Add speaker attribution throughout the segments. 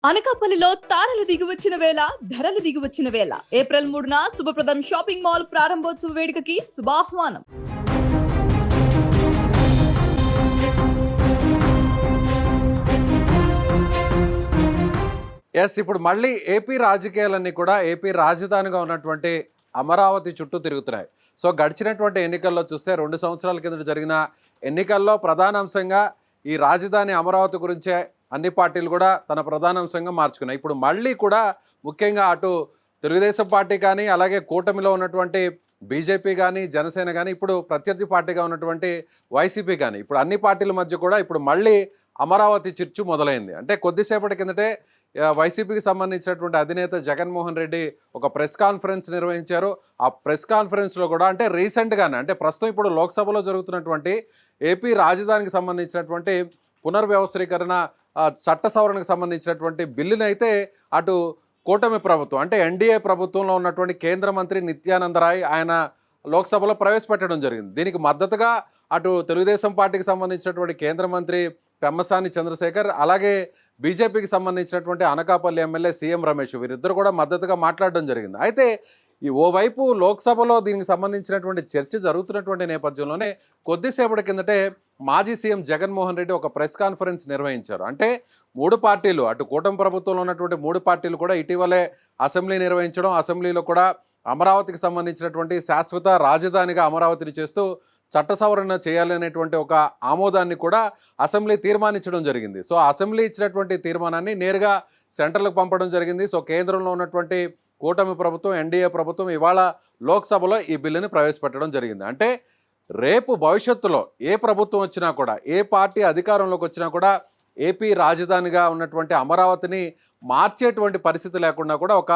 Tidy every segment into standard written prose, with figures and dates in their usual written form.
Speaker 1: అనకాపల్లిలో తారలు దిగివచ్చిన వేళ ధరలు దిగివచ్చిన వేళ ఏప్రిల్ 3న శుభప్రదం షాపింగ్ మాల్ ప్రారంభోత్సవ వేడుకకి శుభాహ్వానం.
Speaker 2: ఇప్పుడు మళ్ళీ ఏపీ రాజకీయాలన్నీ కూడా ఏపీ రాజధానిగా ఉన్నటువంటి అమరావతి చుట్టూ తిరుగుతున్నాయి. సో గడిచినటువంటి ఎన్నికల్లో చూస్తే 2 సంవత్సరాల కిందట జరిగిన ఎన్నికల్లో ప్రధాన అంశంగా ఈ రాజధాని అమరావతి గురించే అన్ని పార్టీలు కూడా తన ప్రధాన అంశంగా మార్చుకున్నాయి. ఇప్పుడు మళ్ళీ కూడా ముఖ్యంగా అటు తెలుగుదేశం పార్టీ కానీ, అలాగే కూటమిలో ఉన్నటువంటి బీజేపీ కానీ, జనసేన కానీ, ఇప్పుడు ప్రత్యర్థి పార్టీగా ఉన్నటువంటి వైసీపీ కానీ, ఇప్పుడు అన్ని పార్టీల మధ్య కూడా ఇప్పుడు మళ్ళీ అమరావతి చిచ్చు మొదలైంది. అంటే కొద్దిసేపటి కిందటే వైసీపీకి సంబంధించినటువంటి అధినేత జగన్మోహన్ రెడ్డి ఒక ప్రెస్ కాన్ఫరెన్స్ నిర్వహించారు. ఆ ప్రెస్ కాన్ఫరెన్స్లో కూడా అంటే రీసెంట్గానే అంటే ప్రస్తుతం ఇప్పుడు లోక్సభలో జరుగుతున్నటువంటి ఏపీ రాజధానికి సంబంధించినటువంటి పునర్వ్యవస్థీకరణ చట్ట సవరణకు సంబంధించినటువంటి బిల్లుని అయితే అటు కూటమి ప్రభుత్వం అంటే ఎన్డీఏ ప్రభుత్వంలో ఉన్నటువంటి కేంద్ర మంత్రి నిత్యానంద రాయ్ ఆయన లోక్సభలో ప్రవేశపెట్టడం జరిగింది. దీనికి మద్దతుగా అటు తెలుగుదేశం పార్టీకి సంబంధించినటువంటి కేంద్ర మంత్రి పెమ్మసాని చంద్రశేఖర్, అలాగే బీజేపీకి సంబంధించినటువంటి అనకాపల్లి ఎమ్మెల్యే సీఎం రమేష్ వీరిద్దరు కూడా మద్దతుగా మాట్లాడడం జరిగింది. అయితే ఈ ఓవైపు లోక్సభలో దీనికి సంబంధించినటువంటి చర్చ జరుగుతున్నటువంటి నేపథ్యంలోనే కొద్దిసేపటి కిందటే మాజీ సీఎం జగన్మోహన్ రెడ్డి ఒక ప్రెస్ కాన్ఫరెన్స్ నిర్వహించారు. అంటే 3 పార్టీలు అటు కూటమి ప్రభుత్వంలో ఉన్నటువంటి 3 పార్టీలు కూడా ఇటీవలే అసెంబ్లీ నిర్వహించడం, అసెంబ్లీలో కూడా అమరావతికి సంబంధించినటువంటి శాశ్వత రాజధానిగా అమరావతిని చేస్తూ చట్ట సవరణ చేయాలనేటువంటి ఒక ఆమోదాన్ని కూడా అసెంబ్లీ తీర్మానించడం జరిగింది. సో అసెంబ్లీ ఇచ్చినటువంటి తీర్మానాన్ని నేరుగా సెంట్రల్కి పంపడం జరిగింది. సో కేంద్రంలో ఉన్నటువంటి కూటమి ప్రభుత్వం ఎన్డీఏ ప్రభుత్వం ఇవాళ లోక్సభలో ఈ బిల్లుని ప్రవేశపెట్టడం జరిగింది. అంటే రేపు భవిష్యత్తులో ఏ ప్రభుత్వం వచ్చినా కూడా, ఏ పార్టీ అధికారంలోకి వచ్చినా కూడా ఏపీ రాజధానిగా ఉన్నటువంటి అమరావతిని మార్చేటువంటి పరిస్థితి లేకుండా కూడా ఒక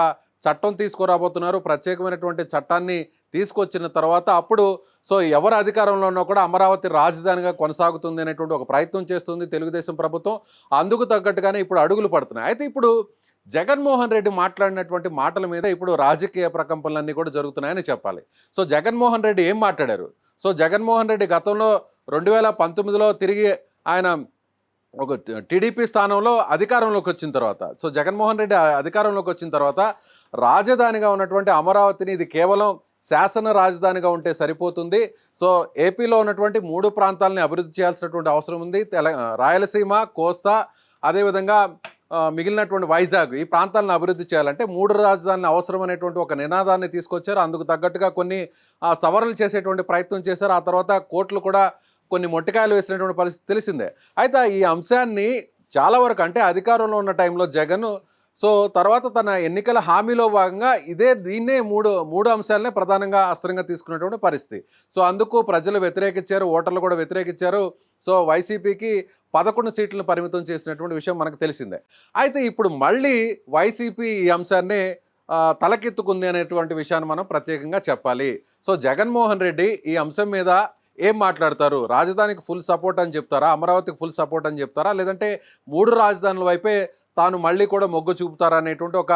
Speaker 2: చట్టం తీసుకురాబోతున్నారు. ప్రత్యేకమైనటువంటి చట్టాన్ని తీసుకొచ్చిన తర్వాత అప్పుడు సో ఎవరు అధికారంలో ఉన్నా కూడా అమరావతి రాజధానిగా కొనసాగుతుంది అనేటువంటి ఒక ప్రయత్నం చేస్తుంది తెలుగుదేశం ప్రభుత్వం. అందుకు తగ్గట్టుగానే ఇప్పుడు అడుగులు పడుతున్నాయి. అయితే ఇప్పుడు జగన్మోహన్ రెడ్డి మాట్లాడినటువంటి మాటల మీద ఇప్పుడు రాజకీయ ప్రకంపనలన్నీ కూడా జరుగుతున్నాయని చెప్పాలి. సో జగన్మోహన్ రెడ్డి ఏం మాట్లాడారు? సో జగన్మోహన్ రెడ్డి గతంలో 2019లో తిరిగి ఆయన ఒక టీడీపీ స్థానంలో అధికారంలోకి వచ్చిన తర్వాత, సో జగన్మోహన్ రెడ్డి అధికారంలోకి వచ్చిన తర్వాత రాజధానిగా ఉన్నటువంటి అమరావతిని ఇది కేవలం శాసన రాజధానిగా ఉంటే సరిపోతుంది. సో ఏపీలో ఉన్నటువంటి 3 ప్రాంతాలని అభివృద్ధి చేయాల్సినటువంటి అవసరం ఉంది. రాయలసీమ, కోస్తా, అదేవిధంగా మిగిలినటువంటి వైజాగ్ ఈ ప్రాంతాలను అభివృద్ధి చేయాలంటే 3 రాజధానులు అవసరం అనేటువంటి ఒక నినాదాన్ని తీసుకొచ్చారు. అందుకు తగ్గట్టుగా కొన్ని సవరణలు చేసేటువంటి ప్రయత్నం చేశారు. ఆ తర్వాత కోర్టులు కూడా కొన్ని మొట్టికాయలు వేసినటువంటి పరిస్థితి తెలిసిందే. అయితే ఈ అంశాన్ని చాలా వరకు అంటే అధికారంలో ఉన్న టైంలో జగన్ సో తర్వాత తన ఎన్నికల హామీలో భాగంగా దీన్నే మూడు అంశాలనే ప్రధానంగా అస్త్రంగా తీసుకున్నటువంటి పరిస్థితి. సో అందుకు ప్రజలు వ్యతిరేకించారు, ఓటర్లు కూడా వ్యతిరేకించారు. సో వైసీపీకి 11 సీట్లను పరిమితం చేసినటువంటి విషయం మనకు తెలిసిందే. అయితే ఇప్పుడు మళ్ళీ వైసీపీ ఈ అంశాన్ని తలకెత్తుకుంది అనేటువంటి విషయాన్ని మనం ప్రత్యేకంగా చెప్పాలి. సో జగన్మోహన్ రెడ్డి ఈ అంశం మీద ఏం మాట్లాడతారు? రాజధానికి ఫుల్ సపోర్ట్ అని చెప్తారా? అమరావతికి ఫుల్ సపోర్ట్ అని చెప్తారా? లేదంటే 3 రాజధానుల వైపే తాను మళ్ళీ కూడా మొగ్గు చూపుతారా అనేటువంటి ఒక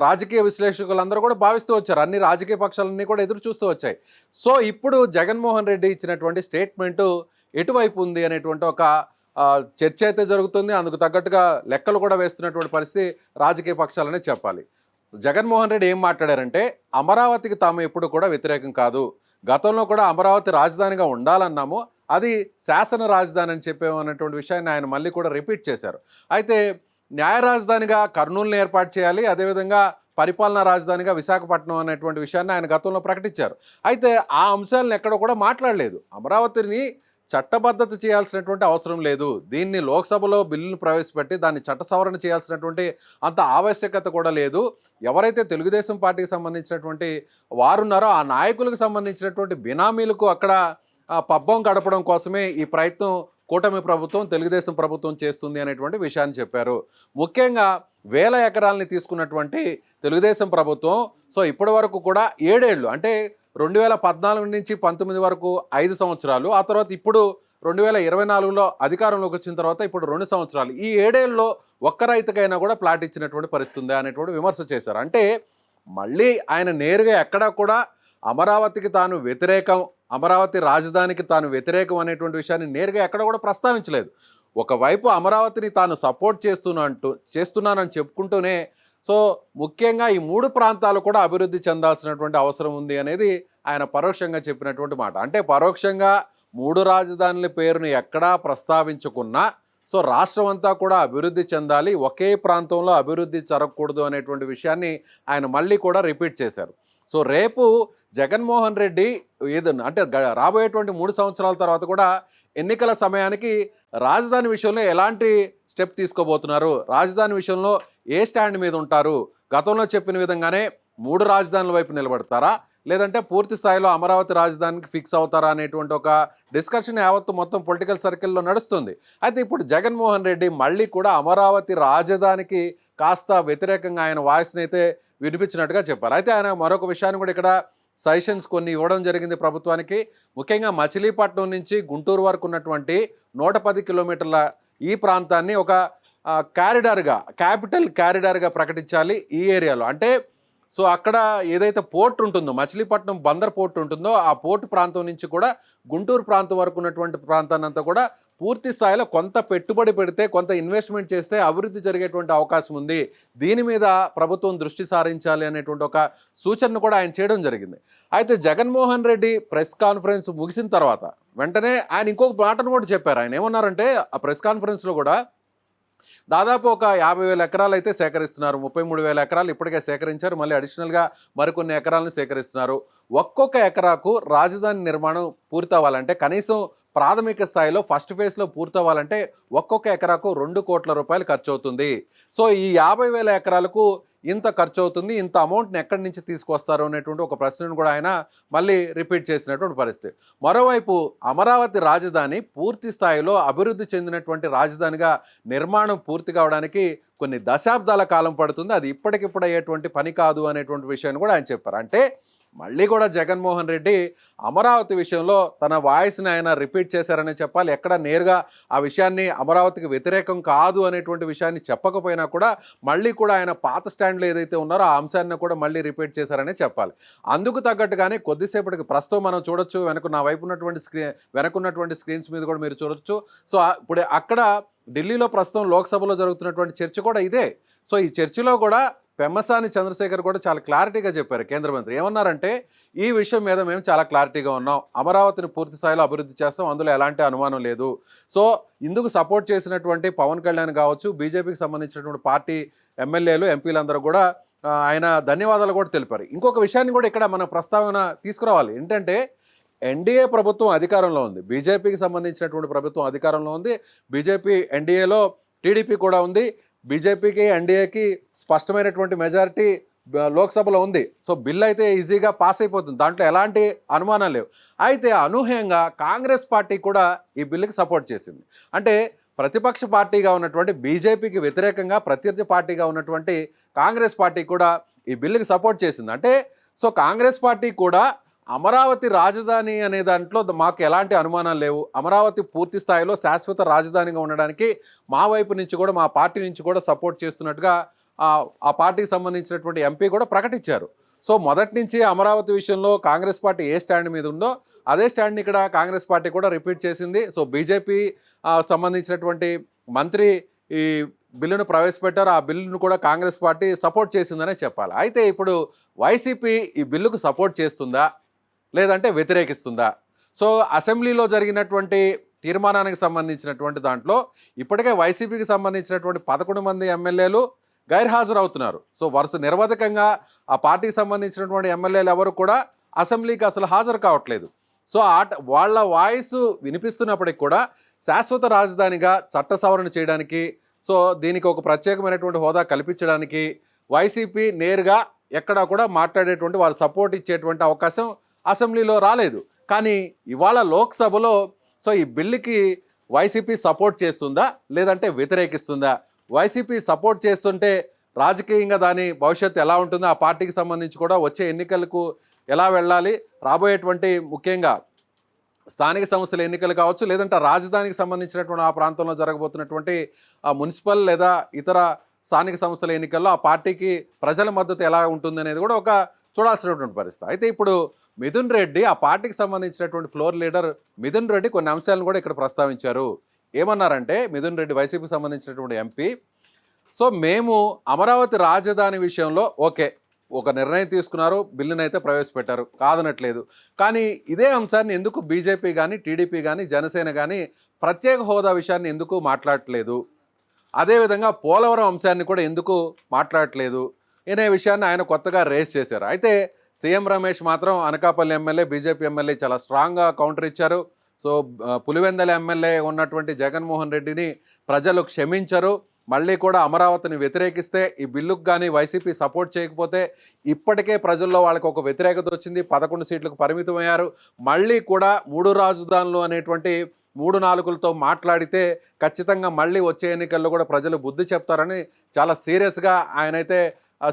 Speaker 2: రాజకీయ విశ్లేషకులందరూ కూడా భావిస్తూ వచ్చారు. అన్ని రాజకీయ పక్షాలన్నీ కూడా ఎదురు చూస్తూ వచ్చాయి. సో ఇప్పుడు జగన్మోహన్ రెడ్డి ఇచ్చినటువంటి స్టేట్మెంటు ఎటువైపు ఉంది అనేటువంటి ఒక చర్చ అయితే జరుగుతుంది. అందుకు తగ్గట్టుగా లెక్కలు కూడా వేస్తున్నటువంటి పరిస్థితి రాజకీయ పక్షాలనే చెప్పాలి. జగన్మోహన్ రెడ్డి ఏం మాట్లాడారంటే అమరావతికి తాము ఎప్పుడు కూడా వ్యతిరేకం కాదు, గతంలో కూడా అమరావతి రాజధానిగా ఉండాలన్నాము, అది శాసన రాజధాని అని చెప్పేమన్నటువంటి విషయాన్ని ఆయన మళ్ళీ కూడా రిపీట్ చేశారు. అయితే న్యాయ రాజధానిగా కర్నూలుని ఏర్పాటు చేయాలి, అదేవిధంగా పరిపాలనా రాజధానిగా విశాఖపట్నం అనేటువంటి విషయాన్ని ఆయన గతంలో ప్రకటించారు. అయితే ఆ అంశాలను ఎక్కడ కూడా మాట్లాడలేదు. అమరావతిని చట్టబద్ధత చేయాల్సినటువంటి అవసరం లేదు, దీన్ని లోక్సభలో బిల్లును ప్రవేశపెట్టి దాన్ని చట్ట సవరణ చేయాల్సినటువంటి అంత ఆవశ్యకత కూడా లేదు. ఎవరైతే తెలుగుదేశం పార్టీకి సంబంధించినటువంటి వారున్నారో ఆ నాయకులకు సంబంధించినటువంటి బినామీలకు అక్కడ పబ్బం గడపడం కోసమే ఈ ప్రయత్నం కూటమి ప్రభుత్వం తెలుగుదేశం ప్రభుత్వం చేస్తుంది అనేటువంటి విషయాన్ని చెప్పారు. ముఖ్యంగా 1000 ఎకరాలని తీసుకున్నటువంటి తెలుగుదేశం ప్రభుత్వం సో ఇప్పటి వరకు కూడా 7 ఏళ్ళు అంటే 2014 నుంచి 19 వరకు 5 సంవత్సరాలు, ఆ తర్వాత ఇప్పుడు 2024లో అధికారంలోకి వచ్చిన తర్వాత ఇప్పుడు 2 సంవత్సరాలు, ఈ 7 ఏళ్ళలో ఒక్క రైతుకైనా కూడా ప్లాట్ ఇచ్చినటువంటి పరిస్థితి ఉందా అనేటువంటి విమర్శ చేశారు. అంటే మళ్ళీ ఆయన నేరుగా ఎక్కడా కూడా అమరావతికి తాను వ్యతిరేకం, అమరావతి రాజధానికి తాను వ్యతిరేకం అనేటువంటి విషయాన్ని నేరుగా ఎక్కడ కూడా ప్రస్తావించలేదు. ఒకవైపు అమరావతిని తాను సపోర్ట్ చేస్తున్నానని చెప్పుకుంటూనే సో ముఖ్యంగా ఈ 3 ప్రాంతాలు కూడా అభివృద్ధి చెందాల్సినటువంటి అవసరం ఉంది అనేది ఆయన పరోక్షంగా చెప్పినటువంటి మాట. అంటే పరోక్షంగా 3 రాజధానుల పేరును ఎక్కడా ప్రస్తావించకున్నా సో రాష్ట్రం అంతా కూడా అభివృద్ధి చెందాలి, ఒకే ప్రాంతంలో అభివృద్ధి జరగకూడదు అనేటువంటి విషయాన్ని ఆయన మళ్ళీ కూడా రిపీట్ చేశారు. సో రేపు జగన్మోహన్ రెడ్డి ఏదన్నా అంటే రాబోయేటువంటి 3 సంవత్సరాల తర్వాత కూడా ఎన్నికల సమయానికి రాజధాని విషయంలో ఎలాంటి స్టెప్ తీసుకోబోతున్నారు, రాజధాని విషయంలో ఏ స్టాండ్ మీద ఉంటారు, గతంలో చెప్పిన విధంగానే 3 రాజధానుల వైపు నిలబడతారా, లేదంటే పూర్తి స్థాయిలో అమరావతి రాజధానికి ఫిక్స్ అవుతారా అనేటువంటి ఒక డిస్కషన్ యావత్తు మొత్తం పొలిటికల్ సర్కిల్లో నడుస్తుంది. అయితే ఇప్పుడు జగన్మోహన్ రెడ్డి మళ్ళీ కూడా అమరావతి రాజధానికి కాస్త వ్యతిరేకంగా ఆయన వాయిస్ని అయితే వినిపించినట్టుగా చెప్పారు. అయితే ఆయన మరొక విషయాన్ని కూడా ఇక్కడ సజెషన్స్ కొన్ని ఇవ్వడం జరిగింది ప్రభుత్వానికి. ముఖ్యంగా మచిలీపట్నం నుంచి గుంటూరు వరకు ఉన్నటువంటి 110 కిలోమీటర్ల ఈ ప్రాంతాన్ని ఒక క్యారిడార్గా, క్యాపిటల్ క్యారిడార్గా ప్రకటించాలి ఈ ఏరియాలో. అంటే సో అక్కడ ఏదైతే పోర్ట్ ఉంటుందో, మచిలీపట్నం బందర్ పోర్ట్ ఉంటుందో, ఆ పోర్ట్ ప్రాంతం నుంచి కూడా గుంటూరు ప్రాంతం వరకు ఉన్నటువంటి ప్రాంతాన్ని అంతా కూడా పూర్తి స్థాయిలో కొంత పెట్టుబడి పెడితే, కొంత ఇన్వెస్ట్మెంట్ చేస్తే అభివృద్ధి జరిగేటువంటి అవకాశం ఉంది, దీని మీద ప్రభుత్వం దృష్టి సారించాలి అనేటువంటి ఒక సూచనను కూడా ఆయన చేయడం జరిగింది. అయితే జగన్మోహన్ రెడ్డి ప్రెస్ కాన్ఫరెన్స్ ముగిసిన తర్వాత వెంటనే ఆయన ఇంకొక మాటను కూడా చెప్పారు. ఆయన ఏమన్నారంటే ఆ ప్రెస్ కాన్ఫరెన్స్లో కూడా దాదాపు ఒక 50,000 ఎకరాలు అయితే సేకరిస్తున్నారు, 33,000 ఎకరాలు ఇప్పటికే సేకరించారు, మళ్ళీ అడిషనల్గా మరికొన్ని ఎకరాలను సేకరిస్తున్నారు. ఒక్కొక్క ఎకరాకు రాజధాని నిర్మాణం పూర్తవ్వాలంటే కనీసం ప్రాథమిక స్థాయిలో ఫస్ట్ ఫేజ్లో పూర్తవ్వాలంటే ఒక్కొక్క ఎకరాకు 2 కోట్ల రూపాయలు ఖర్చు అవుతుంది. సో ఈ 50,000 ఎకరాలకు ఇంత ఖర్చు అవుతుంది, ఇంత అమౌంట్ని ఎక్కడి నుంచి తీసుకొస్తారు అనేటువంటి ఒక ప్రశ్నను కూడా ఆయన మళ్ళీ రిపీట్ చేసినటువంటి పరిస్థితి. మరోవైపు అమరావతి రాజధాని పూర్తి స్థాయిలో అభివృద్ధి చెందినటువంటి రాజధానిగా నిర్మాణం పూర్తి కావడానికి కొన్ని దశాబ్దాల కాలం పడుతుంది, అది ఇప్పటికిప్పుడు అయ్యేటువంటి పని కాదు అనేటువంటి విషయాన్ని కూడా ఆయన చెప్పారు. అంటే మళ్ళీ కూడా జగన్మోహన్ రెడ్డి అమరావతి విషయంలో తన వాయిస్ని ఆయన రిపీట్ చేశారని చెప్పాలి. ఎక్కడ నేరుగా ఆ విషయాన్ని అమరావతికి వ్యతిరేకం కాదు అనేటువంటి విషయాన్ని చెప్పకపోయినా కూడా మళ్ళీ కూడా ఆయన పాత స్టాండ్లో ఏదైతే ఉన్నారో ఆ అంశాన్ని కూడా మళ్ళీ రిపీట్ చేశారనే చెప్పాలి. అందుకు తగ్గట్టుగానే కొద్దిసేపటికి ప్రస్తుతం మనం చూడొచ్చు, నా వైపు ఉన్నటువంటి వెనకున్నటువంటి స్క్రీన్స్ మీద కూడా మీరు చూడొచ్చు. సో ఇప్పుడు అక్కడ ఢిల్లీలో ప్రస్తుతం లోక్సభలో జరుగుతున్నటువంటి చర్చ కూడా ఇదే. సో ఈ చర్చలో కూడా పెమ్మసాని చంద్రశేఖర్ కూడా చాలా క్లారిటీగా చెప్పారు. కేంద్ర మంత్రి ఏమన్నారంటే ఈ విషయం మీద మేము చాలా క్లారిటీగా ఉన్నాం, అమరావతిని పూర్తి స్థాయిలో అభివృద్ధి చేస్తాం, అందులో ఎలాంటి అనుమానం లేదు. సో ఇందుకు సపోర్ట్ చేసినటువంటి పవన్ కళ్యాణ్ కావచ్చు, బీజేపీకి సంబంధించినటువంటి పార్టీ ఎమ్మెల్యేలు, ఎంపీలందరూ కూడా ఆయన ధన్యవాదాలు కూడా తెలిపారు. ఇంకొక విషయాన్ని కూడా ఇక్కడ మన ప్రస్తావన తీసుకురావాలి. ఏంటంటే ఎన్డీఏ ప్రభుత్వం అధికారంలో ఉంది, బీజేపీకి సంబంధించినటువంటి ప్రభుత్వం అధికారంలో ఉంది, బీజేపీ ఎన్డీఏలో టీడీపీ కూడా ఉంది, బీజేపీకి ఎన్డీఏకి స్పష్టమైనటువంటి మెజారిటీ లోక్సభలో ఉంది. సో బిల్ అయితే ఈజీగా పాస్ అయిపోతుంది, దాంట్లో ఎలాంటి అనుమానాలు లేవు. అయితే అనూహ్యంగా కాంగ్రెస్ పార్టీ కూడా ఈ బిల్లుకి సపోర్ట్ చేసింది. అంటే ప్రతిపక్ష పార్టీగా ఉన్నటువంటి బీజేపీకి వ్యతిరేకంగా ప్రత్యర్థి పార్టీగా ఉన్నటువంటి కాంగ్రెస్ పార్టీ కూడా ఈ బిల్లుకి సపోర్ట్ చేసింది. అంటే సో కాంగ్రెస్ పార్టీ కూడా అమరావతి రాజధాని అనే దాంట్లో మాకు ఎలాంటి అనుమానాలు లేవు, అమరావతి పూర్తి స్థాయిలో శాశ్వత రాజధానిగా ఉండడానికి మా వైపు నుంచి కూడా, మా పార్టీ నుంచి కూడా సపోర్ట్ చేస్తున్నట్టుగా ఆ పార్టీకి సంబంధించినటువంటి ఎంపీ కూడా ప్రకటించారు. సో మొదటి నుంచి అమరావతి విషయంలో కాంగ్రెస్ పార్టీ ఏ స్టాండ్ మీద ఉందో అదే స్టాండ్ని ఇక్కడ కాంగ్రెస్ పార్టీ కూడా రిపీట్ చేసింది. సో బీజేపీ సంబంధించినటువంటి మంత్రి ఈ బిల్లును ప్రవేశపెట్టారు, ఆ బిల్లును కూడా కాంగ్రెస్ పార్టీ సపోర్ట్ చేసిందనే చెప్పాలి. అయితే ఇప్పుడు వైసీపీ ఈ బిల్లుకు సపోర్ట్ చేస్తుందా లేదంటే వ్యతిరేకిస్తుందా? సో అసెంబ్లీలో జరిగినటువంటి తీర్మానానికి సంబంధించినటువంటి దాంట్లో ఇప్పటికే వైసీపీకి సంబంధించినటువంటి 11 మంది ఎమ్మెల్యేలు గైర్హాజరు అవుతున్నారు. సో వరుస నిరవధికంగా ఆ పార్టీకి సంబంధించినటువంటి ఎమ్మెల్యేలు ఎవరు కూడా అసెంబ్లీకి అసలు హాజరు కావట్లేదు. సో వాళ్ళ వాయిస్ వినిపిస్తున్నప్పటికి కూడా శాశ్వత రాజధానిగా చట్ట సవరణ చేయడానికి, సో దీనికి ఒక ప్రత్యేకమైనటువంటి హోదా కల్పించడానికి వైసీపీ నేరుగా ఎక్కడా కూడా మాట్లాడేటువంటి, వారు సపోర్ట్ ఇచ్చేటువంటి అవకాశం అసెంబ్లీలో రాలేదు. కానీ ఇవాళ లోక్సభలో సో ఈ బిల్లుకి వైసీపీ సపోర్ట్ చేస్తుందా లేదంటే వ్యతిరేకిస్తుందా? వైసీపీ సపోర్ట్ చేస్తుంటే రాజకీయంగా దాని భవిష్యత్తు ఎలా ఉంటుందో, ఆ పార్టీకి సంబంధించి కూడా వచ్చే ఎన్నికలకు ఎలా వెళ్ళాలి, రాబోయేటువంటి ముఖ్యంగా స్థానిక సంస్థల ఎన్నికలు కావచ్చు, లేదంటే రాజధానికి సంబంధించినటువంటి ఆ ప్రాంతంలో జరగబోతున్నటువంటి మున్సిపల్ లేదా ఇతర స్థానిక సంస్థల ఎన్నికల్లో ఆ పార్టీకి ప్రజల మద్దతు ఎలా ఉంటుంది అనేది కూడా ఒక చూడాల్సినటువంటి పరిస్థితి. అయితే ఇప్పుడు మిథున్ రెడ్డి, ఆ పార్టీకి సంబంధించినటువంటి ఫ్లోర్ లీడర్ మిథున్ రెడ్డి కొన్ని అంశాలను కూడా ఇక్కడ ప్రస్తావించారు. ఏమన్నారంటే మిథున్ రెడ్డి వైసీపీకి సంబంధించినటువంటి ఎంపీ, సో మేము అమరావతి రాజధాని విషయంలో ఓకే, ఒక నిర్ణయం తీసుకున్నారు, బిల్లును అయితే ప్రవేశపెట్టారు, కాదనట్లేదు. కానీ ఇదే అంశాన్ని ఎందుకు బీజేపీ కానీ, టీడీపీ కానీ, జనసేన కానీ ప్రత్యేక హోదా విషయాన్ని ఎందుకు మాట్లాడట్లేదు, అదేవిధంగా పోలవరం అంశాన్ని కూడా ఎందుకు మాట్లాడట్లేదు అనే విషయాన్ని ఆయన కొత్తగా రేస్ చేశారు. అయితే సీఎం రమేష్ మాత్రం అనకాపల్లి ఎమ్మెల్యే, బీజేపీ ఎమ్మెల్యే చాలా స్ట్రాంగ్గా కౌంటర్ ఇచ్చారు. సో పులివెందల ఎమ్మెల్యే ఉన్నటువంటి జగన్మోహన్ రెడ్డిని ప్రజలు క్షమించరు, మళ్ళీ కూడా అమరావతిని వ్యతిరేకిస్తే ఈ బిల్లుకు కానీ వైసీపీ సపోర్ట్ చేయకపోతే ఇప్పటికే ప్రజల్లో వాళ్ళకి ఒక వ్యతిరేకత వచ్చింది, 11 సీట్లకు పరిమితమయ్యారు, మళ్ళీ కూడా 3 రాజధానులు అనేటువంటి 3 నాలుకలతో మాట్లాడితే ఖచ్చితంగా మళ్ళీ వచ్చే ఎన్నికల్లో కూడా ప్రజలు బుద్ధి చెప్తారని చాలా సీరియస్గా ఆయనైతే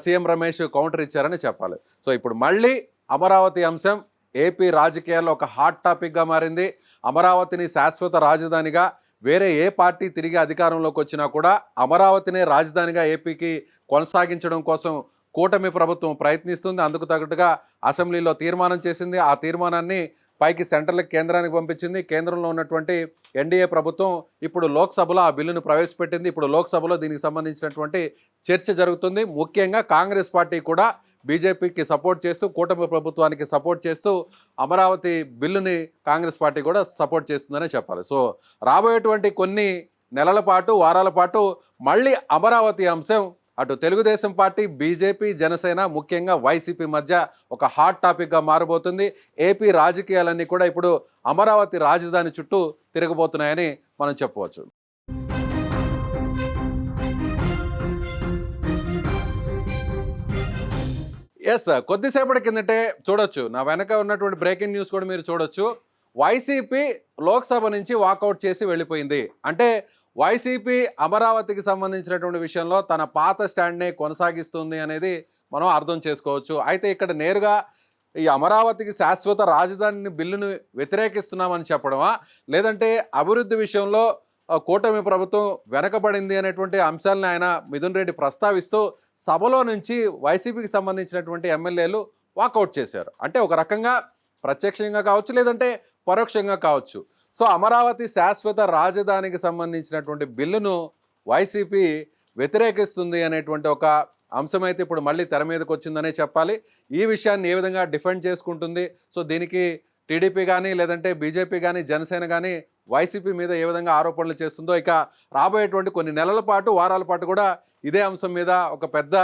Speaker 2: సీఎం రమేష్ కౌంటర్ ఇచ్చారని చెప్పాలి. సో ఇప్పుడు మళ్ళీ అమరావతి అంశం ఏపీ రాజకీయాల్లో ఒక హాట్ టాపిక్గా మారింది. అమరావతిని శాశ్వత రాజధానిగా వేరే ఏ పార్టీ తిరిగి అధికారంలోకి వచ్చినా కూడా అమరావతినే రాజధానిగా ఏపీకి కొనసాగించడం కోసం కూటమి ప్రభుత్వం ప్రయత్నిస్తుంది. అందుకు తగ్గట్టుగా అసెంబ్లీలో తీర్మానం చేసింది. ఆ తీర్మానాన్ని పైకి సెంట్రల్కి, కేంద్రానికి పంపించింది. కేంద్రంలో ఉన్నటువంటి ఎన్డీఏ ప్రభుత్వం ఇప్పుడు లోక్సభలో ఆ బిల్లును ప్రవేశపెట్టింది. ఇప్పుడు లోక్సభలో దీనికి సంబంధించినటువంటి చర్చ జరుగుతుంది. ముఖ్యంగా కాంగ్రెస్ పార్టీ కూడా బీజేపీకి సపోర్ట్ చేస్తూ, కూటమి ప్రభుత్వానికి సపోర్ట్ చేస్తూ అమరావతి బిల్లుని కాంగ్రెస్ పార్టీ కూడా సపోర్ట్ చేస్తుందనే చెప్పాలి. సో రాబోయేటువంటి కొన్ని నెలల పాటు, వారాల పాటు మళ్ళీ అమరావతి అంశం అటు తెలుగుదేశం పార్టీ, బీజేపీ, జనసేన, ముఖ్యంగా వైసీపీ మధ్య ఒక హాట్ టాపిక్గా మారబోతుంది. ఏపీ రాజకీయాలన్నీ కూడా ఇప్పుడు అమరావతి రాజధాని చుట్టూ తిరగబోతున్నాయని మనం చెప్పవచ్చు. ఎస్, కొద్దిసేపటి కిందటే చూడొచ్చు, నా వెనక ఉన్నటువంటి బ్రేకింగ్ న్యూస్ కూడా మీరు చూడొచ్చు. వైసీపీ లోక్సభ నుంచి వాకౌట్ చేసి వెళ్ళిపోయింది. అంటే వైసీపీ అమరావతికి సంబంధించినటువంటి విషయంలో తన పాత స్టాండ్నే కొనసాగిస్తుంది అనేది మనం అర్థం చేసుకోవచ్చు. అయితే ఇక్కడ నేరుగా ఈ అమరావతికి శాశ్వత రాజధాని బిల్లును వ్యతిరేకిస్తున్నామని చెప్పడమా, లేదంటే అభివృద్ధి విషయంలో కూటమి ప్రభుత్వం వెనకబడింది అనేటువంటి అంశాలను ఆయన మిథున్ రెడ్డి ప్రస్తావిస్తూ సభలో నుంచి వైసీపీకి సంబంధించినటువంటి ఎమ్మెల్యేలు వాకౌట్ చేశారు. అంటే ఒక రకంగా ప్రత్యక్షంగా కావచ్చు, లేదంటే పరోక్షంగా కావచ్చు. సో అమరావతి శాశ్వత రాజధానికి సంబంధించినటువంటి బిల్లును వైసీపీ వ్యతిరేకిస్తుంది అనేటువంటి ఒక అంశం అయితే ఇప్పుడు మళ్ళీ తెర మీదకి వచ్చిందనే చెప్పాలి. ఈ విషయాన్ని ఏ విధంగా డిఫెండ్ చేసుకుంటుంది, సో దీనికి టీడీపీ కానీ, లేదంటే బీజేపీ కానీ, జనసేన కానీ వైసీపీ మీద ఏ విధంగా ఆరోపణలు చేస్తుందో, ఇక రాబోయేటువంటి కొన్ని నెలల పాటు, వారాల పాటు కూడా ఇదే అంశం మీద ఒక పెద్ద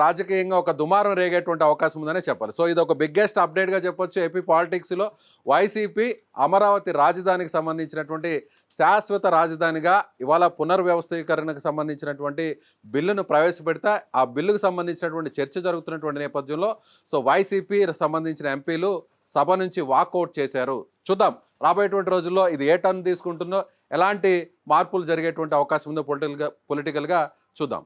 Speaker 2: రాజకీయంగా ఒక దుమారం రేగేటువంటి అవకాశం ఉందనే చెప్పాలి. సో ఇది ఒక బిగ్గెస్ట్ అప్డేట్గా చెప్పొచ్చు ఏపీ పాలిటిక్స్లో. వైసీపీ అమరావతి రాజధానికి సంబంధించినటువంటి శాశ్వత రాజధానిగా ఇవాళ పునర్వ్యవస్థీకరణకు సంబంధించినటువంటి బిల్లును ప్రవేశపెడితే ఆ బిల్లుకు సంబంధించినటువంటి చర్చ జరుగుతున్నటువంటి నేపథ్యంలో సో వైసీపీ సంబంధించిన ఎంపీలు సభ నుంచి వాకౌట్ చేశారు. చూద్దాం రాబోయేటువంటి రోజుల్లో ఇది ఏ టర్న్ తీసుకుంటుందో, ఎలాంటి మార్పులు జరిగేటువంటి అవకాశం ఉందో పొలిటికల్గా చూద్దాం.